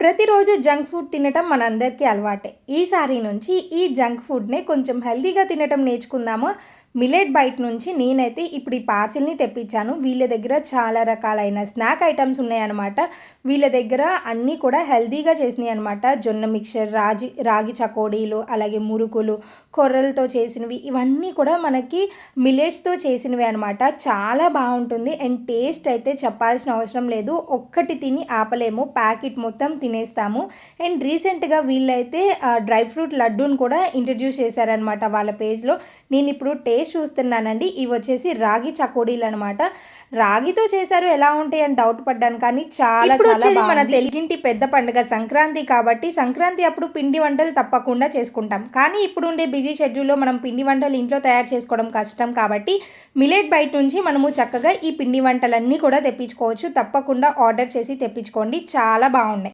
ప్రతిరోజు junk food తినటం మనందరికీ అలవాటే. ఈసారి నుంచి ఈ జంక్ ఫుడ్‌ని కొంచెం హెల్తీగా తినటం నేర్చుకుందామా? మిల్లెట్ బైట్ నుంచి నేనైతే ఇప్పుడు ఈ పార్సిల్‌ని తెప్పించాను. వీళ్ళ దగ్గర చాలా రకాలైన స్నాక్ ఐటెమ్స్ ఉన్నాయన్నమాట. వీళ్ళ దగ్గర అన్నీ కూడా హెల్తీగా చేసినయనమాట. జొన్న మిక్చర్, రాగి చకోడీలు, అలాగే మురుకులు, కొర్రలతో చేసినవి ఇవన్నీ కూడా మనకి మిల్లెట్స్‌తో చేసినవే అనమాట. చాలా బావుంటుంది. అండ్ టేస్ట్ అయితే చెప్పాల్సిన అవసరం లేదు. ఒక్కటి తిని ఆపలేము. ప్యాకెట్ మొత్తం తినేస్తాము. అండ్ రీసెంట్‌గా వీళ్ళైతే డ్రై ఫ్రూట్ లడ్డూని కూడా ఇంట్రడ్యూస్ చేశారనమాట వాళ్ళ పేజ్‌లో. నేనిప్పుడు టేస్ట్ చూస్తున్నానండి. ఇవి వచ్చేసి రాగి చకోడీలు అనమాట. రాగితో చేశారు ఎలా ఉంటాయి అని డౌట్ పడ్డాను. కానీ చాలా చాలా బాగుంది. మన తెలుగింటి పెద్ద పండుగ సంక్రాంతి కాబట్టి సంక్రాంతి అప్పుడు పిండి వంటలు తప్పకుండా చేసుకుంటాం. కానీ ఇప్పుడు ఉండే బిజీ షెడ్యూల్లో మనం పిండి వంటలు ఇంట్లో తయారు చేసుకోవడం కష్టం కాబట్టి మిల్లెట్ బైట్ నుంచి మనము చక్కగా ఈ పిండి వంటలన్నీ కూడా తెప్పించుకోవచ్చు. తప్పకుండా ఆర్డర్ చేసి తెప్పించుకోండి. చాలా బాగున్నాయి.